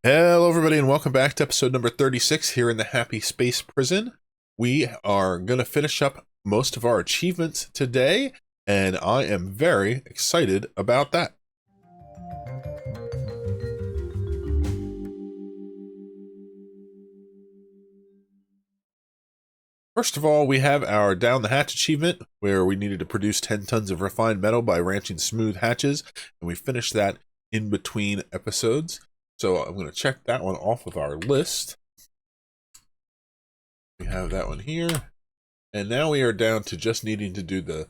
Hello, everybody, and welcome back to episode number 36 here in the Happy Space Prison. We are going to finish up most of our achievements today, and I am very excited about that. First of all, we have our Down the Hatch achievement, where we needed to produce 10 tons of refined metal by ranching smooth hatches, and we finished that in between episodes. So I'm going to check that one off of our list. We have that one here. And now we are down to just needing to do the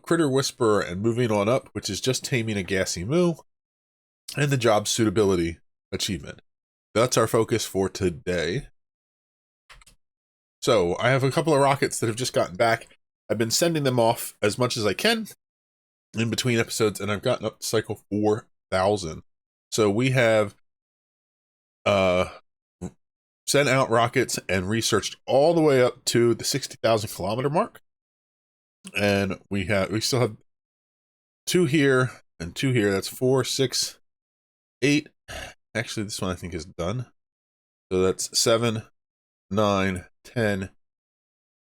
Critter Whisperer and moving on up, which is just taming a gassy moo, and the job suitability achievement. That's our focus for today. So I have a couple of rockets that have just gotten back. I've been sending them off as much as I can in between episodes, and I've gotten up to cycle 4,000. So we have sent out rockets and researched all the way up to the 60,000 kilometer mark. And we still have 2 here and 2 here. That's 4, 6, 8. Actually, this one I think is done. So that's 7, 9, 10,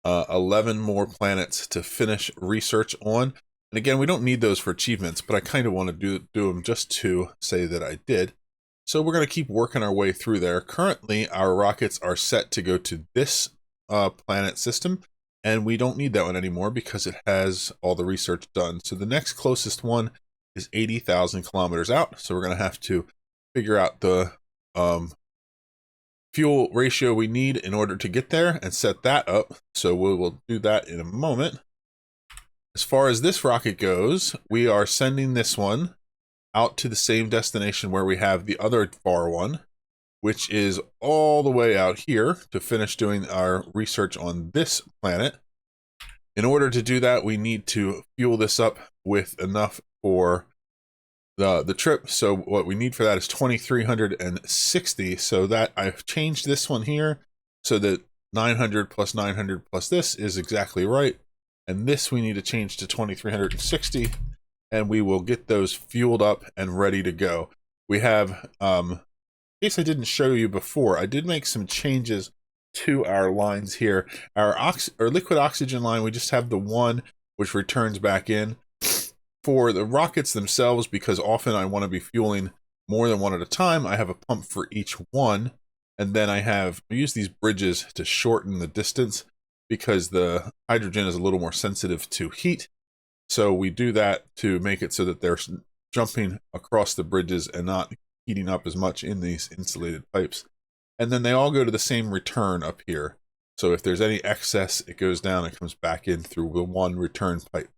11 more planets to finish research on. And again, we don't need those for achievements, but I kind of want to do them just to say that I did. So we're going to keep working our way through there. Currently, our rockets are set to go to this planet system, and we don't need that one anymore because it has all the research done. So the next closest one is 80,000 kilometers out. So we're going to have to figure out the fuel ratio we need in order to get there and set that up. So we will do that in a moment. As far as this rocket goes, we are sending this one out to the same destination where we have the other far one, which is all the way out here to finish doing our research on this planet. In order to do that, we need to fuel this up with enough for the trip. So what we need for that is 2,360. So that I've changed this one here so that 900 plus 900 plus this is exactly right. And this we need to change to 2,360, and we will get those fueled up and ready to go. We have, in case I didn't show you before, I did make some changes to our lines here. Our liquid oxygen line, we just have the one which returns back in. For the rockets themselves, because often I want to be fueling more than one at a time, I have a pump for each one. And then I use these bridges to shorten the distance because the hydrogen is a little more sensitive to heat. So we do that to make it so that they're jumping across the bridges and not heating up as much in these insulated pipes. And then they all go to the same return up here. So if there's any excess, it goes down and comes back in through the one return pipe.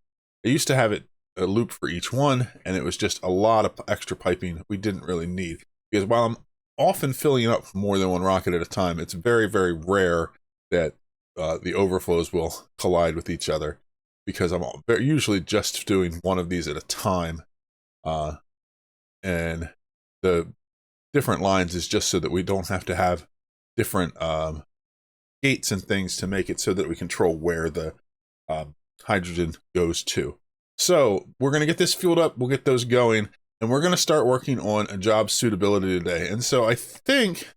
I used to have it a loop for each one, and it was just a lot of extra piping we didn't really need. Because while I'm often filling up more than one rocket at a time, it's very, very rare that the overflows will collide with each other, because I'm usually just doing one of these at a time. And the different lines is just so that we don't have to have different gates and things to make it so that we control where the hydrogen goes to. So we're going to get this fueled up, we'll get those going, and we're going to start working on a job suitability today. And so I think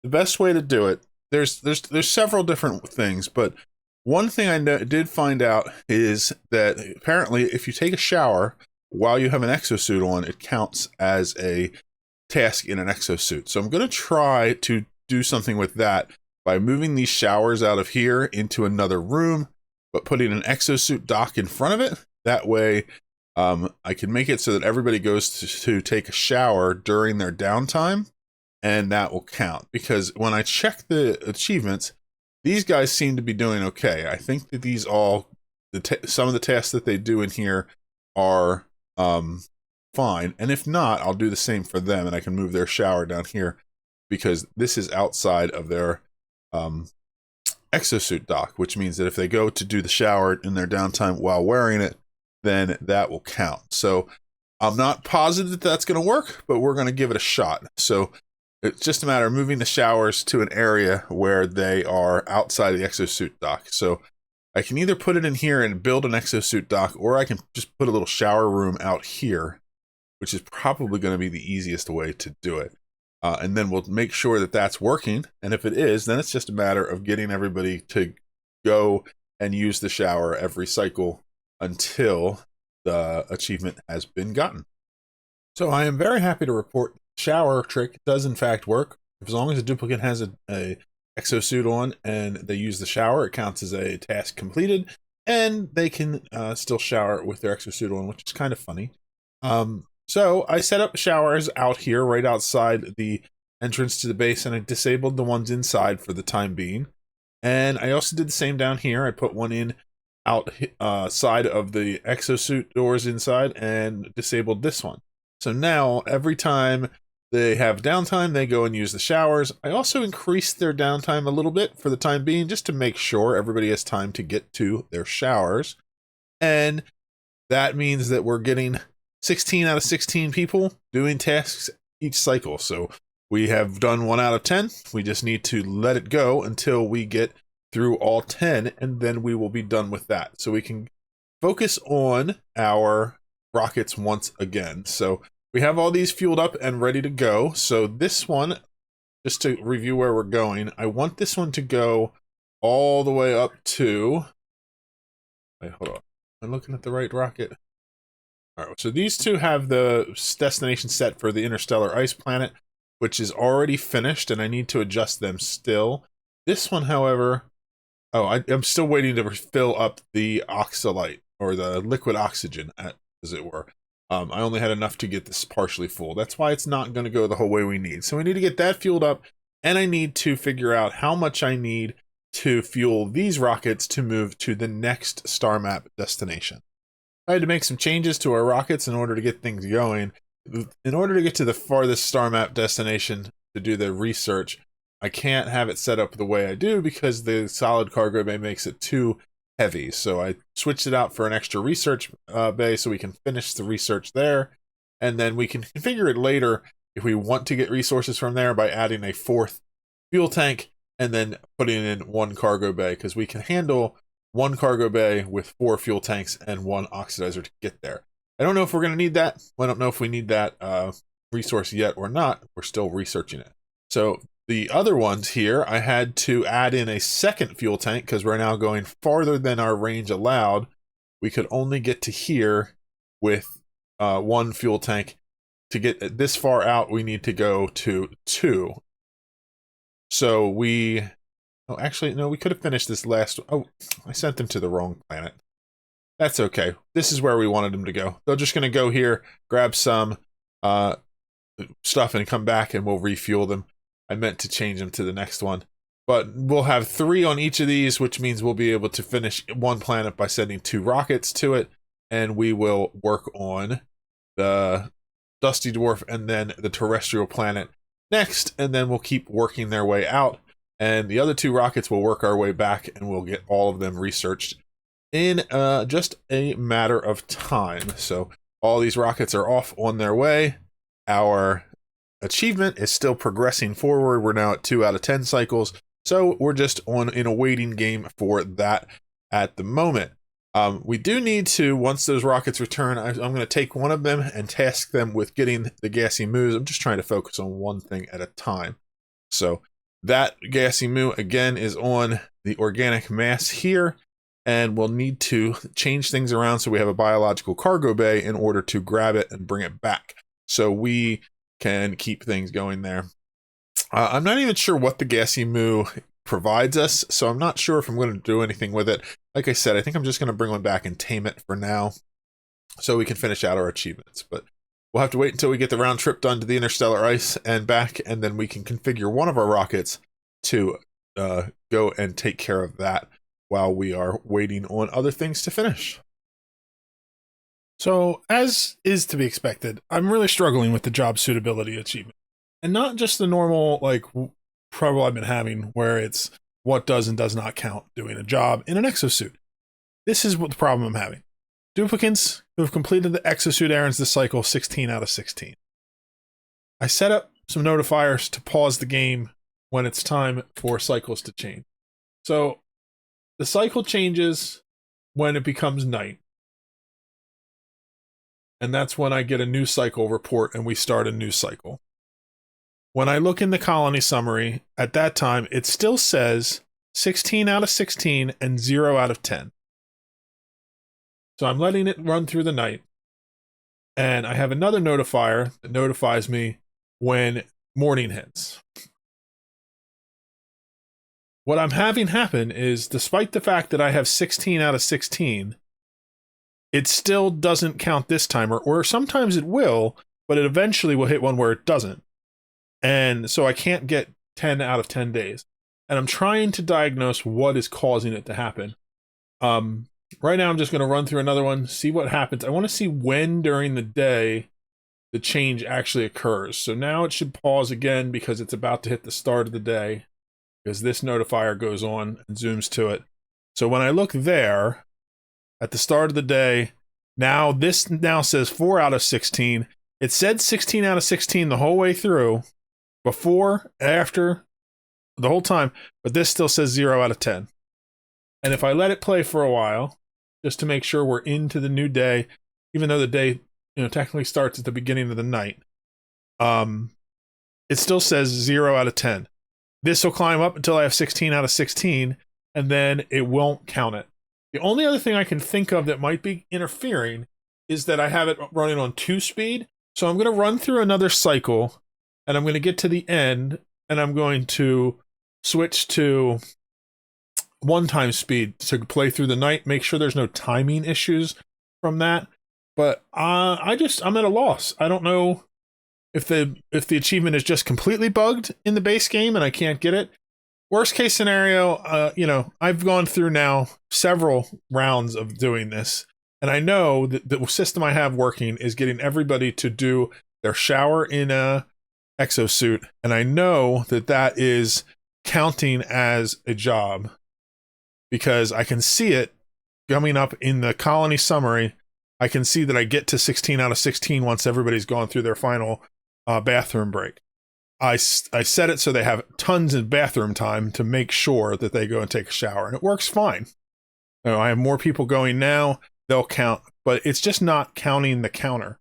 the best way to do it, there's several different things, but one thing I did find out is that apparently if you take a shower while you have an exosuit on, it counts as a task in an exosuit. So I'm going to try to do something with that by moving these showers out of here into another room, but putting an exosuit dock in front of it. That way I can make it so that everybody goes to take a shower during their downtime, and that will count. Because when I check the achievements, these guys seem to be doing okay. I think that these some of the tasks that they do in here are fine. And if not, I'll do the same for them, and I can move their shower down here because this is outside of their exosuit dock, which means that if they go to do the shower in their downtime while wearing it, then that will count. So I'm not positive that that's going to work, but we're going to give it a shot. So it's just a matter of moving the showers to an area where they are outside of the exosuit dock. So I can either put it in here and build an exosuit dock, or I can just put a little shower room out here, which is probably going to be the easiest way to do it. and then we'll make sure that that's working. And if it is, then it's just a matter of getting everybody to go and use the shower every cycle until the achievement has been gotten. So I am very happy to report the shower trick does in fact work. As long as a duplicate has a exosuit on and they use the shower, it counts as a task completed, and they can still shower with their exosuit on, which is kind of funny. So I set up showers out here right outside the entrance to the base, and I disabled the ones inside for the time being. And I also did the same down here. I put one in outside of the exosuit doors inside and disabled this one. So now every time they have downtime, they go and use the showers. I also increased their downtime a little bit for the time being, just to make sure everybody has time to get to their showers. And that means that we're getting 16 out of 16 people doing tasks each cycle. So we have done 1 out of 10. We just need to let it go until we get through all 10, and then we will be done with that. So we can focus on our rockets once again. So we have all these fueled up and ready to go. So this one, just to review where we're going, I want this one to go all the way up to... Wait, hold on. Am I looking at the right rocket? All right, so these two have the destination set for the interstellar ice planet, which is already finished, and I need to adjust them still. This one, however... Oh, I'm still waiting to fill up the oxalite, or the liquid oxygen, as it were. I only had enough to get this partially full. That's why it's not going to go the whole way we need. So we need to get that fueled up, and I need to figure out how much I need to fuel these rockets to move to the next star map destination. I had to make some changes to our rockets in order to get things going. In order to get to the farthest star map destination to do the research, I can't have it set up the way I do because the solid cargo bay makes it too heavy. So I switched it out for an extra research bay so we can finish the research there. And then we can configure it later if we want to get resources from there by adding a 4th fuel tank and then putting in 1 cargo bay, because we can handle 1 cargo bay with 4 fuel tanks and 1 oxidizer to get there. I don't know if we're going to need that. I don't know if we need that resource yet or not. We're still researching it. So the other ones here, I had to add in a 2nd fuel tank because we're now going farther than our range allowed. We could only get to here with 1 fuel tank. To get this far out, we need to go to 2. So we... Oh, actually, no, we could have finished this last... Oh, I sent them to the wrong planet. That's okay. This is where we wanted them to go. They're just going to go here, grab some stuff, and come back, and we'll refuel them. I meant to change them to the next one. But we'll have 3 on each of these, which means we'll be able to finish 1 planet by sending 2 rockets to it. And we will work on the Dusty Dwarf and then the terrestrial planet next. And then we'll keep working their way out. And the other 2 rockets will work our way back, and we'll get all of them researched in just a matter of time. So all these rockets are off on their way. Our achievement is still progressing forward. We're now at 2 out of 10 cycles, so we're just in a waiting game for that at the moment. We do need to, once those rockets return, I'm going to take one of them and task them with getting the gassy moos. I'm just trying to focus on one thing at a time. So that gassy moo again is on the organic mass here, and we'll need to change things around so we have a biological cargo bay in order to grab it and bring it back, so we can keep things going there. I'm not even sure what the gassy moo provides us, so I'm not sure if I'm going to do anything with it. Like I said, I think I'm just going to bring one back and tame it for now so we can finish out our achievements. But we'll have to wait until we get the round trip done to the interstellar ice and back, and then we can configure one of our rockets to go and take care of that while we are waiting on other things to finish. So, as is to be expected, I'm really struggling with the job suitability achievement. And not just the normal, trouble I've been having, where it's what does and does not count doing a job in an exosuit. This is what the problem I'm having. Duplicants who have completed the exosuit errands this cycle, 16 out of 16. I set up some notifiers to pause the game when it's time for cycles to change. So, the cycle changes when it becomes night. And that's when I get a new cycle report and we start a new cycle. When I look in the colony summary, at that time, it still says 16 out of 16 and 0 out of 10. So I'm letting it run through the night. And I have another notifier that notifies me when morning hits. What I'm having happen is, despite the fact that I have 16 out of 16, it still doesn't count this time, or sometimes it will, but it eventually will hit one where it doesn't. And so I can't get 10 out of 10 days. And I'm trying to diagnose what is causing it to happen. Right now, I'm just going to run through another one, see what happens. I want to see when during the day the change actually occurs. So now it should pause again because it's about to hit the start of the day, because this notifier goes on and zooms to it. So when I look there at the start of the day, this now says 4 out of 16. It said 16 out of 16 the whole way through, before, after, the whole time, but this still says 0 out of 10. And if I let it play for a while, just to make sure we're into the new day, even though the day, technically starts at the beginning of the night, it still says 0 out of 10. This will climb up until I have 16 out of 16, and then it won't count it. The only other thing I can think of that might be interfering is that I have it running on 2-speed. So I'm going to run through another cycle, and I'm going to get to the end, and I'm going to switch to 1 speed to play through the night, make sure there's no timing issues from that. But I'm at a loss. I don't know if the achievement is just completely bugged in the base game and I can't get it. Worst case scenario, I've gone through now several rounds of doing this, and I know that the system I have working is getting everybody to do their shower in a exosuit, and I know that that is counting as a job, because I can see it coming up in the colony summary. I can see that I get to 16 out of 16 once everybody's gone through their final bathroom break. I set it so they have tons of bathroom time to make sure that they go and take a shower, and it works fine. I have more people going now, they'll count, but it's just not counting the counter.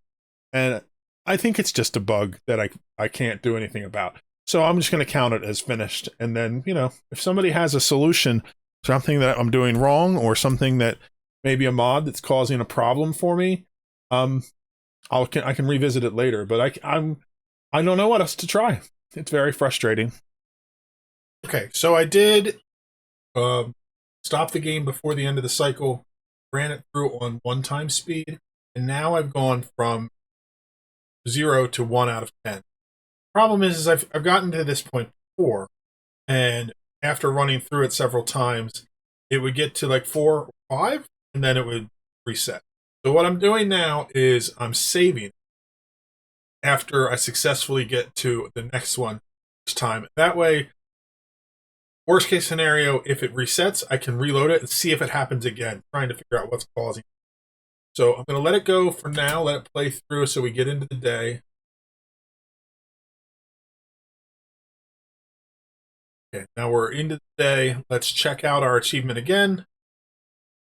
And I think it's just a bug that I can't do anything about. So I'm just going to count it as finished. And then, if somebody has a solution, something that I'm doing wrong, or something that maybe a mod that's causing a problem for me, I can revisit it later. But I don't know what else to try. It's very frustrating. Okay, so I did stop the game before the end of the cycle, ran it through on 1 speed, and now I've gone from 0 to 1 out of 10. Problem is I've gotten to this point before, and after running through it several times, it would get to like 4 or 5, and then it would reset. So what I'm doing now is I'm saving after I successfully get to the next one each time. That way, worst case scenario, if it resets, I can reload it and see if it happens again, trying to figure out what's causing it. So I'm going to let it go for now, let it play through so we get into the day. Okay, now we're into the day. Let's check out our achievement again.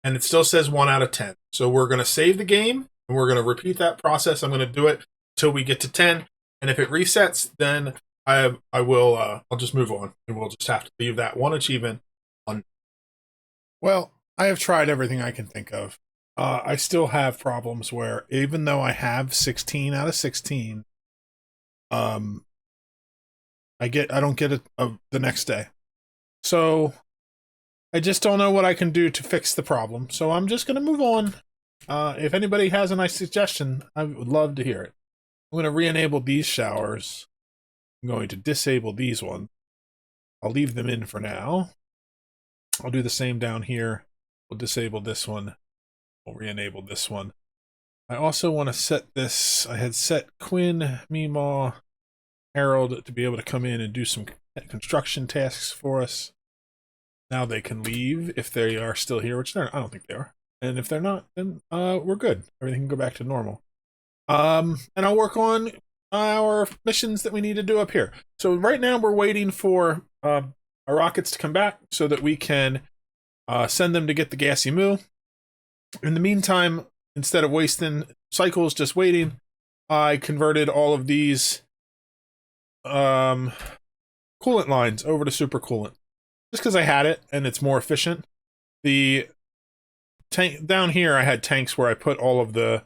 And it still says 1 out of 10. So we're going to save the game, and we're going to repeat that process. I'm going to do it until we get to 10. And if it resets, then I'll just move on, and we'll just have to leave that one achievement on. Well, I have tried everything I can think of. I still have problems where, even though I have 16 out of 16, I don't get it the next day. So I just don't know what I can do to fix the problem. So I'm just going to move on. If anybody has a nice suggestion, I would love to hear it. I'm going to re-enable these showers. I'm going to disable these ones. I'll leave them in for now. I'll do the same down here. We'll disable this one. We'll re-enable this one. I also want to set this. I had set Quinn, Meemaw, Harold to be able to come in and do some construction tasks for us. Now they can leave if they are still here, which I don't think they are. And if they're not, then we're good. Everything can go back to normal. And I'll work on our missions that we need to do up here. So right now we're waiting for our rockets to come back so that we can send them to get the gassy moo. In the meantime, instead of wasting cycles just waiting, I converted all of these coolant lines over to supercoolant. Just because I had it and it's more efficient. The tank down here, I had tanks where I put all of the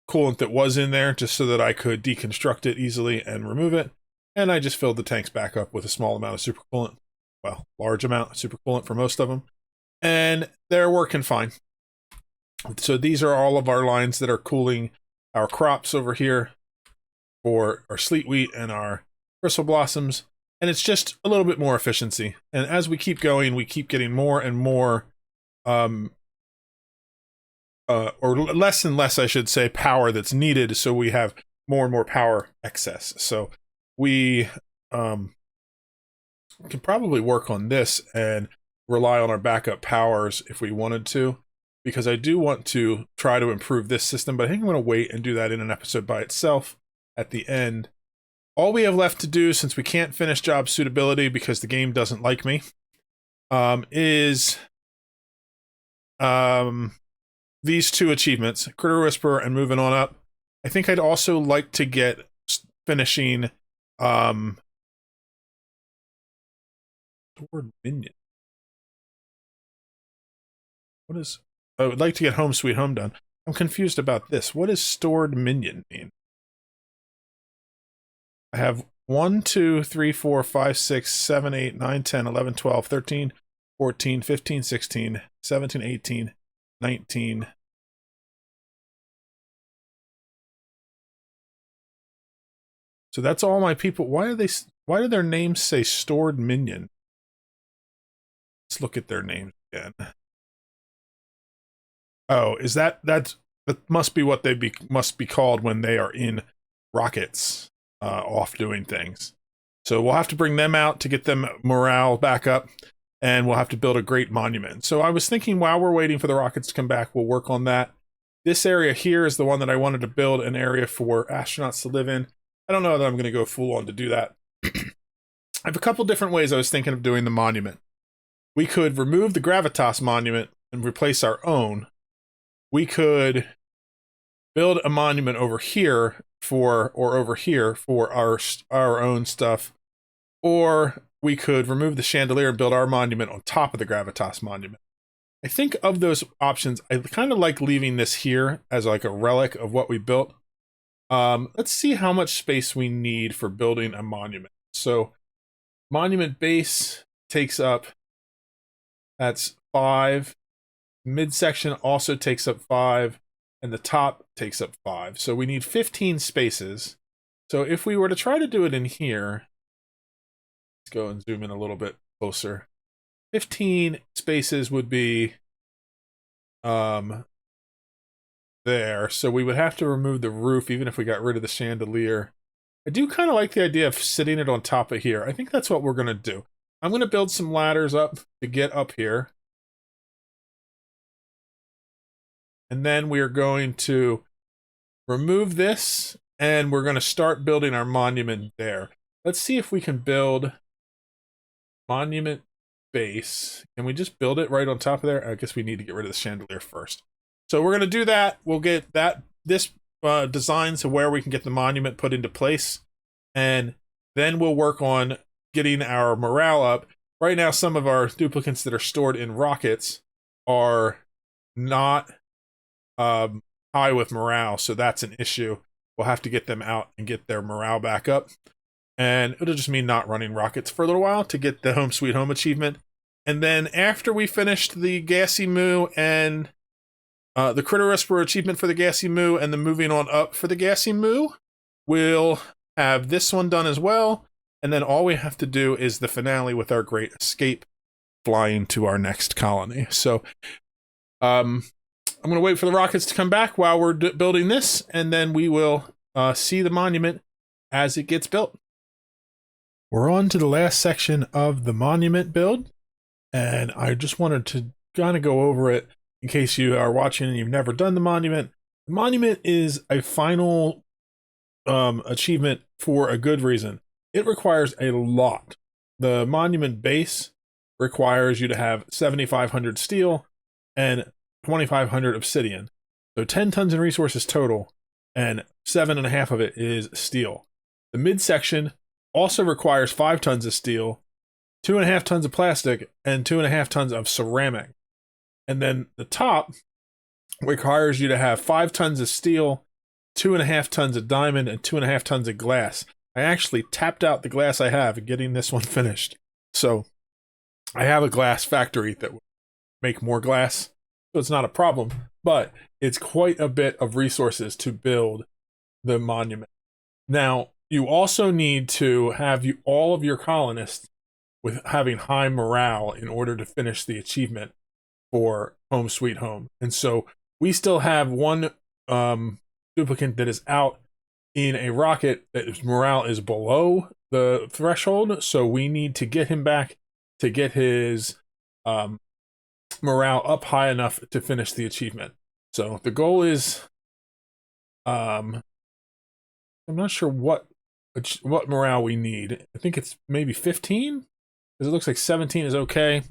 coolant that was in there just so that I could deconstruct it easily and remove it. And I just filled the tanks back up with a small amount of supercoolant. Well, large amount of supercoolant for most of them. And they're working fine. So these are all of our lines that are cooling our crops over here for our sleet wheat and our bristle blossoms. And it's just a little bit more efficiency. And as we keep going, we keep getting more and more, or less and less, I should say, power that's needed. So we have more and more power excess. So we can probably work on this and rely on our backup powers if we wanted to, because I do want to try to improve this system, but I think I'm going to wait and do that in an episode by itself at the end. All we have left to do, since we can't finish job suitability because the game doesn't like me, is these two achievements, Critter Whisperer and moving on up. I think I'd also like to get finishing Stored Minion. What is... I would like to get Home Sweet Home done. I'm confused about this. What does Stored Minion mean? I have 1, 2, 3, 4, 5, 6, 7, 8, 9, 10, 11, 12, 13, 14, 15, 16, 17, 18, 19. So that's all my people. Why do their names say Stored Minion? Let's look at their names again. Oh, is that must be what they must be called when they are in rockets, off doing things. So we'll have to bring them out to get them morale back up, and we'll have to build a great monument. So I was thinking, while we're waiting for the rockets to come back, we'll work on that. This area here is the one that I wanted to build an area for astronauts to live in. I don't know that I'm going to go full on to do that. I have a couple different ways I was thinking of doing the monument. We could remove the Gravitas monument and replace our own. We could build a monument over here for our own stuff, or we could remove the chandelier and build our monument on top of the Gravitas monument. I think of those options, I kind of like leaving this here as like a relic of what we built. Let's see how much space we need for building a monument. So monument base takes up, that's 5. Midsection also takes up 5, and the top takes up 5. So we need 15 spaces. So if we were to try to do it in here, let's go and zoom in a little bit closer. 15 spaces would be there. So we would have to remove the roof even if we got rid of the chandelier. I do kind of like the idea of sitting it on top of here. I think that's what we're going to do. I'm going to build some ladders up to get up here. And then we're going to remove this, and we're going to start building our monument there. Let's see if we can build monument base. Can we just build it right on top of there? I guess we need to get rid of the chandelier first. So we're going to do that. We'll get this design to where we can get the monument put into place. And then we'll work on getting our morale up. Right now, some of our duplicates that are stored in rockets are not high with morale, so that's an issue. We'll have to get them out and get their morale back up, and it'll just mean not running rockets for a little while to get the Home Sweet Home achievement. And then after we finished the Gassy Moo and the Critter Whisperer achievement for the Gassy Moo and the moving on up for the Gassy Moo, we'll have this one done as well, and then all we have to do is the finale with our great escape, flying to our next colony. So I'm going to wait for the rockets to come back while we're building this, and then we will see the monument as it gets built. We're on to the last section of the monument build, and I just wanted to kind of go over it in case you are watching and you've never done the monument. The monument is a final achievement for a good reason. It requires a lot. The monument base requires you to have 7,500 steel and 2,500 obsidian. So 10 tons in resources total, and 7.5 of it is steel. The midsection also requires 5 tons of steel, 2.5 tons of plastic, and 2.5 tons of ceramic. And then the top requires you to have 5 tons of steel, 2.5 tons of diamond, and 2.5 tons of glass. I actually tapped out the glass I have getting this one finished. So I have a glass factory that will make more glass, so it's not a problem, but it's quite a bit of resources to build the monument. Now, you also need to have all of your colonists with having high morale in order to finish the achievement for Home Sweet Home. And so we still have one duplicant that is out in a rocket that his morale is below the threshold, so we need to get him back to get his morale up high enough to finish the achievement. So the goal is, I'm not sure what morale we need. I think it's maybe 15, because it looks like 17 is okay,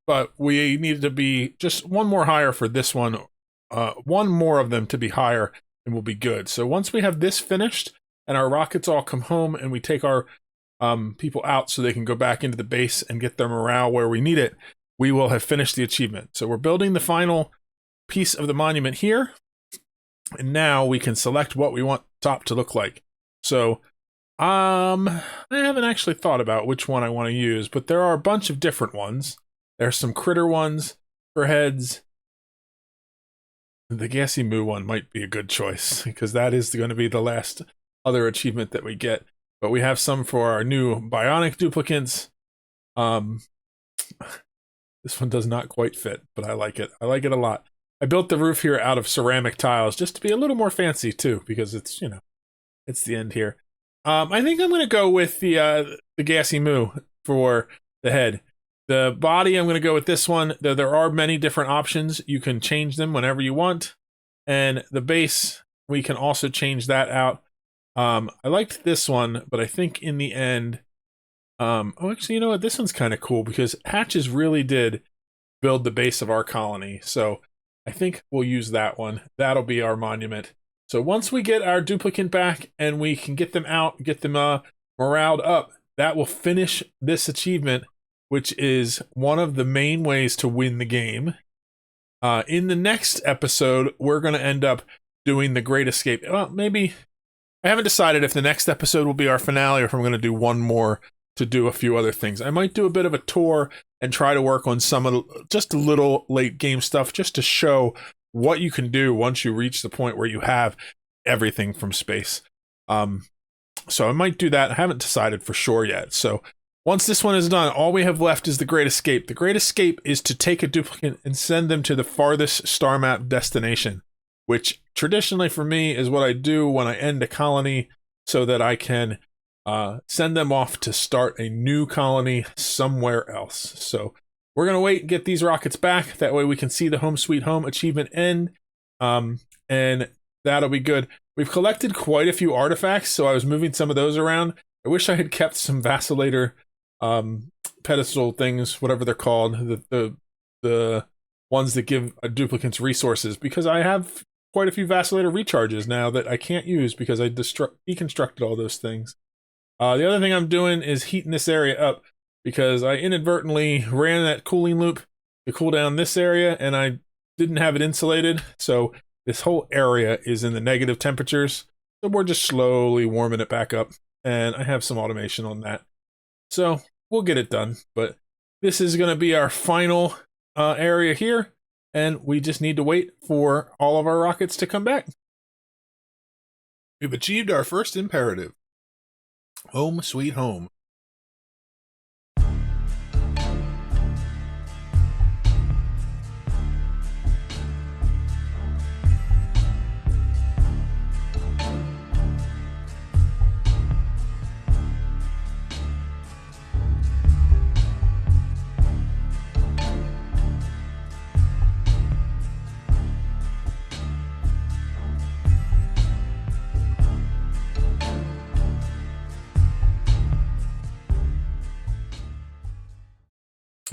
but we need to be just one more higher for this one. One more of them to be higher, and we'll be good. So once we have this finished and our rockets all come home and we take our people out so they can go back into the base and get their morale where we need it, we will have finished the achievement. So we're building the final piece of the monument here, and now we can select what we want the top to look like. So I haven't actually thought about which one I want to use, but there are a bunch of different ones. There's some critter ones for heads. The Gassy Moo one might be a good choice, because that is going to be the last other achievement that we get. But we have some for our new bionic duplicants. This one does not quite fit, but I like it. I like it a lot. I built the roof here out of ceramic tiles just to be a little more fancy too, because it's, it's the end here. I think I'm going to go with the Gassy Moo for the head. The body, I'm going to go with this one. There are many different options. You can change them whenever you want. And the base, we can also change that out. I liked this one, but I think in the end, actually, you know what? This one's kind of cool because Hatches really did build the base of our colony. So I think we'll use that one. That'll be our monument. So once we get our duplicant back and we can get them out, get them moraled up, that will finish this achievement, which is one of the main ways to win the game. In the next episode, we're going to end up doing the Great Escape. Well, maybe I haven't decided if the next episode will be our finale or if I'm going to do one more to do a few other things. I might do a bit of a tour and try to work on some of just a little late game stuff just to show what you can do once you reach the point where you have everything from space. So I might do that. I haven't decided for sure yet. So once this one is done, all we have left is the Great Escape. The Great Escape is to take a duplicate and send them to the farthest star map destination, which traditionally for me is what I do when I end a colony so that I can send them off to start a new colony somewhere else. So we're going to wait and get these rockets back. That way we can see the Home Sweet Home achievement end, and that'll be good. We've collected quite a few artifacts, so I was moving some of those around. I wish I had kept some vacillator pedestal things, whatever they're called, the ones that give duplicants resources, because I have quite a few vacillator recharges now that I can't use because I deconstructed all those things. The other thing I'm doing is heating this area up because I inadvertently ran that cooling loop to cool down this area and I didn't have it insulated. So this whole area is in the negative temperatures. So we're just slowly warming it back up, and I have some automation on that. So we'll get it done. But this is going to be our final area here, and we just need to wait for all of our rockets to come back. We've achieved our first imperative. Home Sweet Home.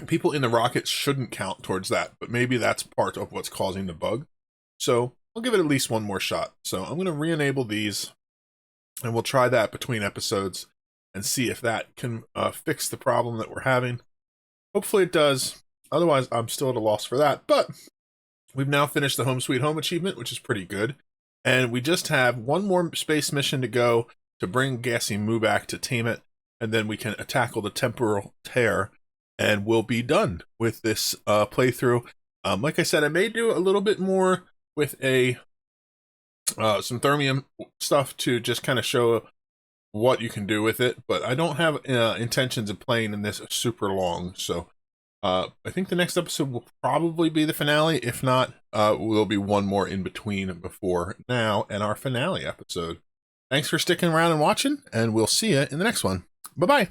People in the rockets shouldn't count towards that, but maybe that's part of what's causing the bug. So I'll give it at least one more shot. So I'm going to re-enable these, and we'll try that between episodes and see if that can fix the problem that we're having. Hopefully it does. Otherwise, I'm still at a loss for that. But we've now finished the Home Sweet Home achievement, which is pretty good. And we just have one more space mission to go to bring Gassy Moo back to tame it. And then we can tackle the temporal tear. And we'll be done with this playthrough. Like I said, I may do a little bit more with some thermium stuff to just kind of show what you can do with it, but I don't have intentions of playing in this super long. So I think the next episode will probably be the finale. If not, will be one more in between before now and our finale episode. Thanks for sticking around and watching, and we'll see you in the next one. Bye-bye.